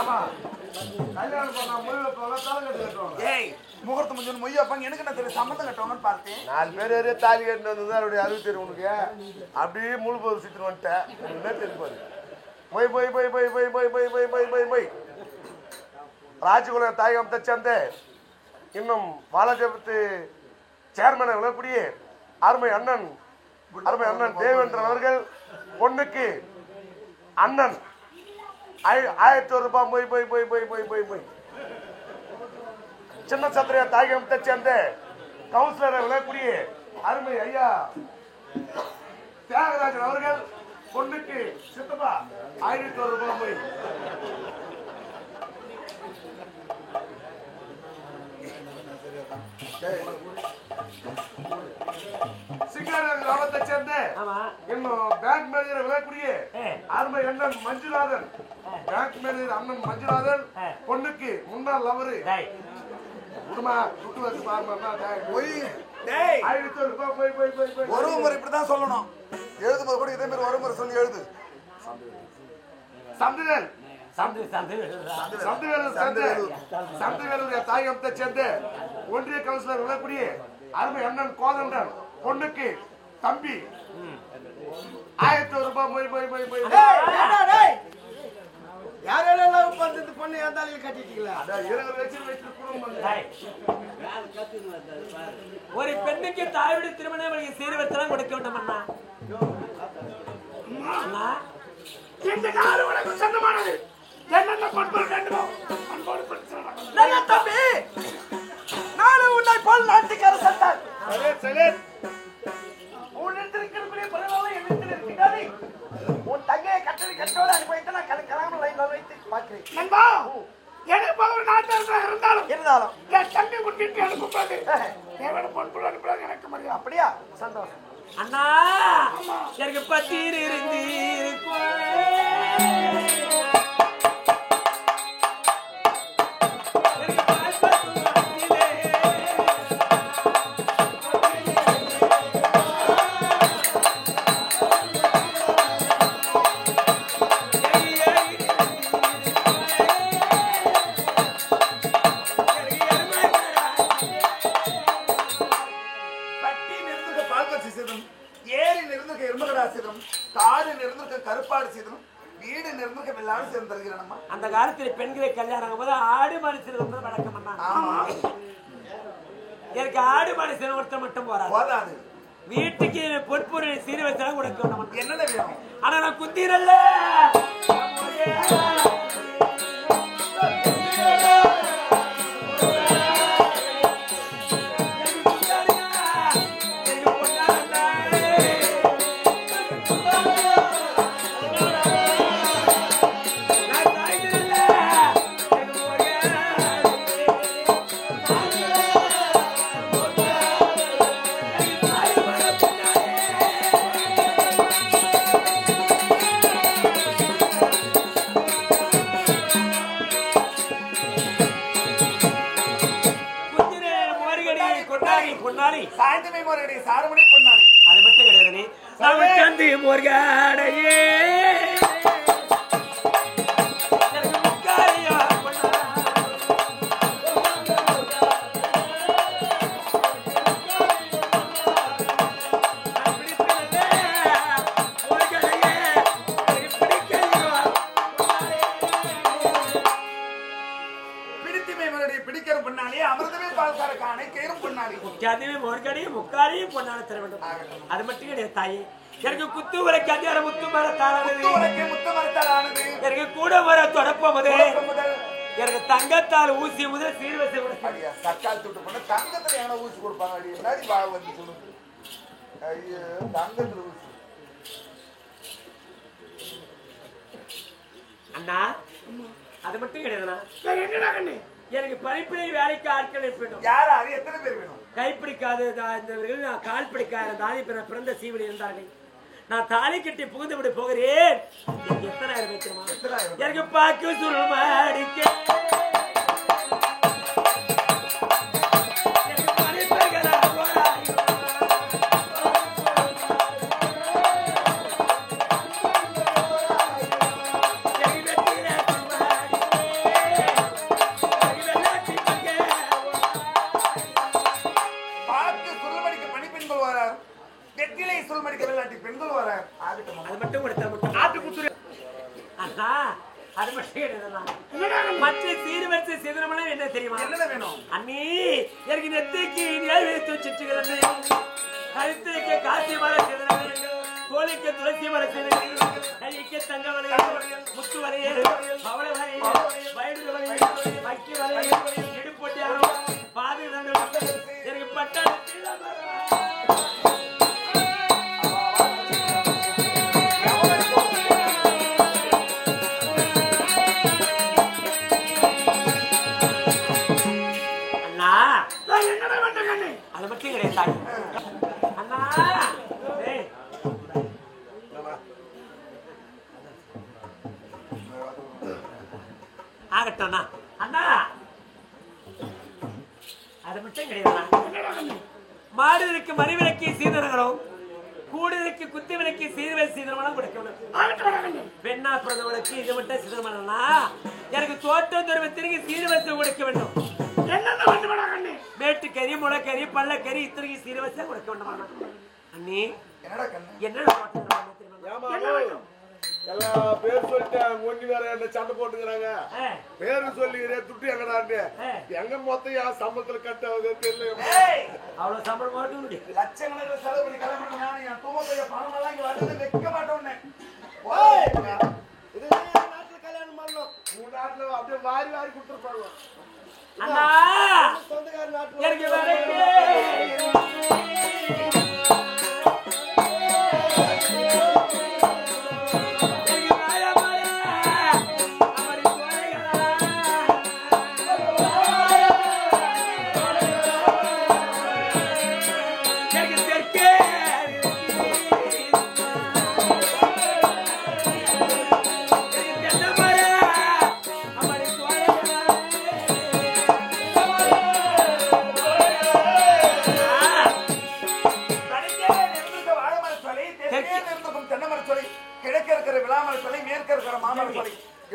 ஏமா கல்யாணம் பண்ணா முள்ள போல தாலி கட்டுவாங்க. ஏய் முகூர்த்தம் முடிஞ்சு மொய் வைப்பாங்க. எனக்கு என்ன தெரியும் சம்மந்தம் கட்டுவாங்கன்னு பார்த்தேன். 4 பேர் ஏறிய தாலி கட்டிட்டு வந்தது அவருடைய அறிவு தெரியும் உனக்கு. அப்படியே முழு போது சுத்திட்டு வந்துட்டேன். என்ன தெரியும் மொய் போய் போய் போய் போய் போய் போய் போய் போய் போய் போய் ராஜகுல தாயகம் தச்சந்தே இன்னும் வாலாஜபத்து சேர்மனை விழக்கூடிய அருமை அண்ணன் தேவேந்திரன் அவர்கள் பொண்ணுக்கு அண்ணன் 1000 ரூபாய் போய் போய் போய் போய் போய் போய் போய் சின்ன சத்திரையா தாயகம் தச்சந்தே கவுன்சிலரை விழக்கூடிய அருமை ஐயா தியாகராஜன் அவர்கள் பொண்ணுக்கு சித்தப்பா 1001 ரூபாய் போய் சிங்காரத்தை சேர்ந்த இன்னும் பேங்க் மேனேஜர் விழக்கூடிய அருமை அண்ணன் மஞ்சுநாதன் பேங்க் மேனேஜர் அண்ணன் மஞ்சுநாதன் பொண்ணுக்கு முன்னாள் லவரு குடுமா துட்டு வச்சு ஒரு முறை இப்படிதான் சொல்லணும். எழுதும்போது கூட இதே மாதிரி ஒரு முறை சொல்லி எழுது. சந்துவேலுடைய தாயகத்தை சேர்ந்த ஒன்றிய கவுன்சிலர் விழக்கூடிய அருமை அண்ணன் கோதண்டன் பொண்ணுக்கு தம்பி 1001 ரூபாய் போய் போய் போய் போய் யாரெல்லாம் பண்றது பொண்ணு ஏதாலும் கட்டிட்டீங்களா? ஒரு பெண்ணுக்கு தாயுடைய திருமணம் சீர்வரிசெல்லாம் கொடுக்க வேண்டும் அண்ணா. இந்த நாடு உனக்கு சொந்தமானது. என்னென்ன பண்பு வேண்டுமோ நல்ல தம்பி நானும் உன்னை போல் நாட்டுக்கார சட்டார். உன் தங்கையை கட்டளை கட்டோடு அனுப்பிட்டு நான் கலக்காமல் லைன்ல வைத்து பார்க்கிறேன். நண்பா எனக்கு ஒரு நாட்டு இருந்தாலும் என் தங்கை குட்டிட்டு அனுப்புறது தேவையான பொன்புல அனுப்புறாங்க எனக்கு மரியாதை. அப்படியா? சந்தோஷம் அண்ணா. எனக்கு பத்தீர் இருந்து அந்த காலத்தில் பெண்களை கல்யாணம் போது ஆடு மனுஷன் வழக்கம். எனக்கு ஆடு மனுஷன் ஒருத்தர் மட்டும் போறாது. வீட்டுக்கு பொற்பொருள் சீர்வரிசெல்லாம் கொடுக்க என்ன வேணும். ஆனா நான் குத்தீரல்ல சாயந்தமே மோர்கடி சாரமணி பொன்னாடி அது மட்டும் கிடையாது. சந்தி மோர்கடையே முக்காலையும் பொண்ணான தர வேண்டும். அது மட்டும் கிடையாது தாயே. எனக்கு குத்து உரைக்கு அதிகார முத்து மரத்தானது. எனக்கு கூட வர தொடப்போது எனக்கு தங்கத்தால் ஊசி முதல் சீர்வரிசை தக்காளி துட்டு பண்ண தங்கத்துல என்ன ஊசி கொடுப்பாங்க. தங்கத்துல ஊசி அண்ணா. அது மட்டும் கிடையாதுண்ணா. எனக்கு படிப்பினை வேலைக்கு ஆட்கள் வேண்டும். யாரா? எத்தனை பேர் வேணும்? கைப்பிடிக்காத நான் கால் பிடிக்காத தாலி பிறந்த சீவடி இருந்தார்கள். நான் தாலி கட்டி புகுந்து விட போகிறேன். எத்தனை ஆயிரம் வைக்கிறோமா? எனக்கு பாக்கு சுருமாடிக்க அண்ணா அது மட்டும் கிடையாதுண்ணா. மற்ற சீர்வரிசை சிதறமெல்லாம் என்ன தெரியுமா? என்ன வேணும் அண்ணி? எனக்கு நெத்திக்கு நேர் வைத்து சுற்றுகிறது, கழுத்திற்கு காசி மர சிதறல், கோழிக்கு துளசி மர சிதறல், கைக்கு தங்க வளையல், முத்து வளையல், பவள வளையல், வயது வளையல், பக்கி வளையல், இடுப்பொட்டியாரம், பாதி எனக்கு பட்டாள அது மட்டும் கிடையாது அண்ணா. ஆகட்டோண்ணா அண்ணா, அது மட்டும் கிடையாது. மாடுதலுக்கு மறிவிலக்கி சீதனங்களும், கூடுதலுக்கு குத்து விலக்கி சீர்வை சீதனமெல்லாம் கொடுக்கணும். பெண்ணா பிறந்தவளுக்கு இது மட்டும் சீதனமா? எனக்கு தோட்டம் துறவை திரும்பி சீர்வரிசை கொடுக்க வேண்டும். மேட்டுக்கறி, முளைக்கறி, பள்ளக்கறி, இத்தனைக்கு சீர்வரிசை கொடுக்க வேண்டும். அண்ணி என்ன எல்லா பேர் சொல்லிட்டேன். ஒண்ணு வேற என்ன சண்டை போட்டுக்கிறாங்க. பேரு சொல்லிக்கிறேன் துட்டு எங்கடான்னு. எங்க மொத்தம் என் சம்பளத்துல கட்ட தெரியல. அவ்வளவு சம்பளம் போட்டு லட்சங்களுக்கு செலவு பண்ணி கிளம்பிட்டு என் தூமத்தைய பணம் எல்லாம் இங்க வந்து வைக்க மாட்டோன்னு நாட்டுல கல்யாணம் பண்ணணும். மூணு நாட்டுல அப்படியே வாரி வாரி கொடுத்துருப்பாங்க. அண்ணா சொந்தக்கார நாட்டுல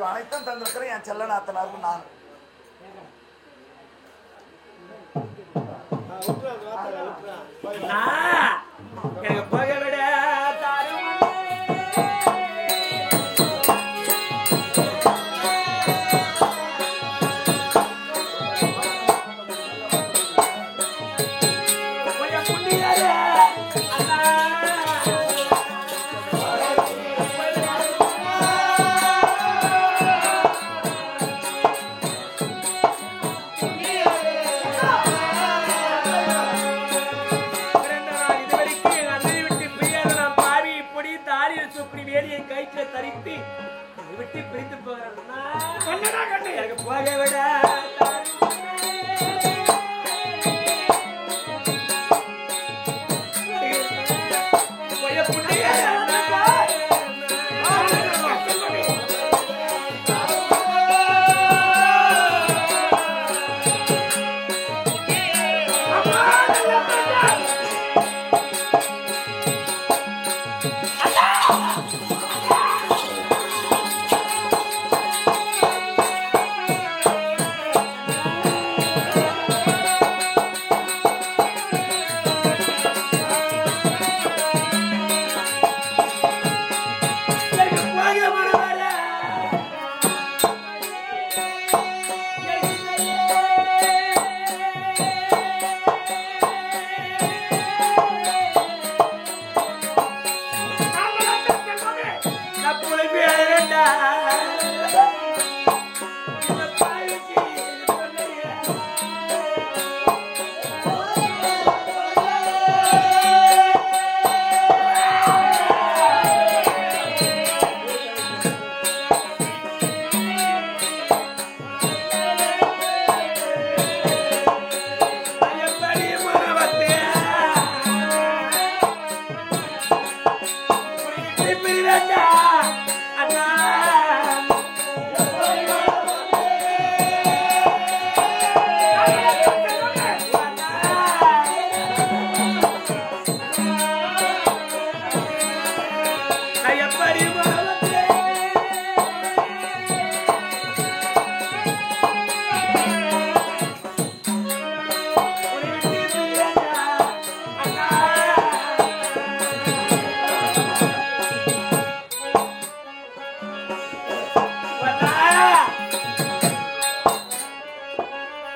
அனைத்தும் தந்திருக்கிற என் செல்லநாத்தனாருக்கு நான் எனக்கு போக விட விட்டு பிரித்து போகிறேன். எனக்கு போக விட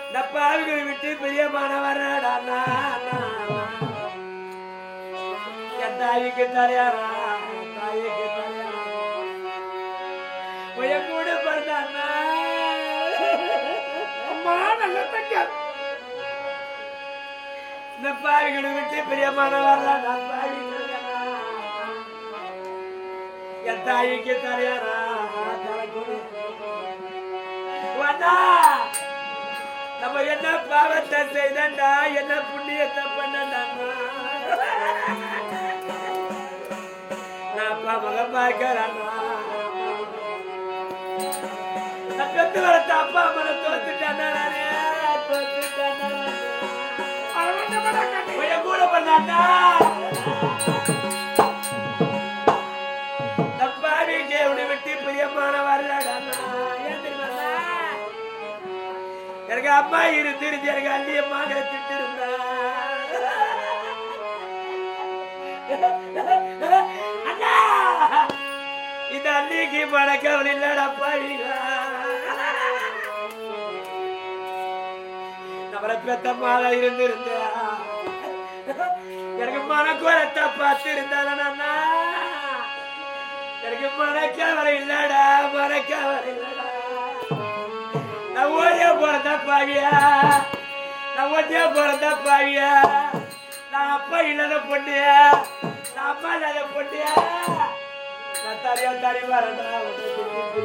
இந்த பாவிகளை விட்டு பிரியமானவர் என் தாய்க்கு தலையாரா தாய்க்கு தலையாரா உய கூட பிறந்தாண்ணா அம்மா நல்ல தங்க இந்த பாவிகளை விட்டு பிரியமானவர் என் தாய்க்கு தலையாரா நம்ம என்ன பாவத்தை செய்தா என்ன புண்ணியத்தை பண்ணா நான் மக பார்க்கிறேன் பெத்து வரத்த அப்பா அம்மனை தோத்துட்டானே கூட பண்ணாண்டா தப்பாவிக்கு உன்னை விட்டு பிரியமான வரலாடா ஏன் தெரியுமா எனக்கு அம்மா இருந்துருச்சு எனக்கு அள்ளியமாக திட்டு இருந்தா அண்ணா இந்த அள்ளிக்கு பழக்கம் இல்லடா பாவிகளா நம்மளை பெத்தம்மால இருந்திருந்த எனக்கு மனக்குறத்தை பார்த்து இருந்தானா எனக்கு மனக்கவலை இல்லடா மனக்கவலை இல்லடா நான் ஓடிய போறதா பாவியா நான் ஓடிய போறதா பாவியா நான் அப்பா இல்லாத பொண்ணியா நான் அம்மா இல்லாத பொண்ணியா நான் தனியா தனி வரேன்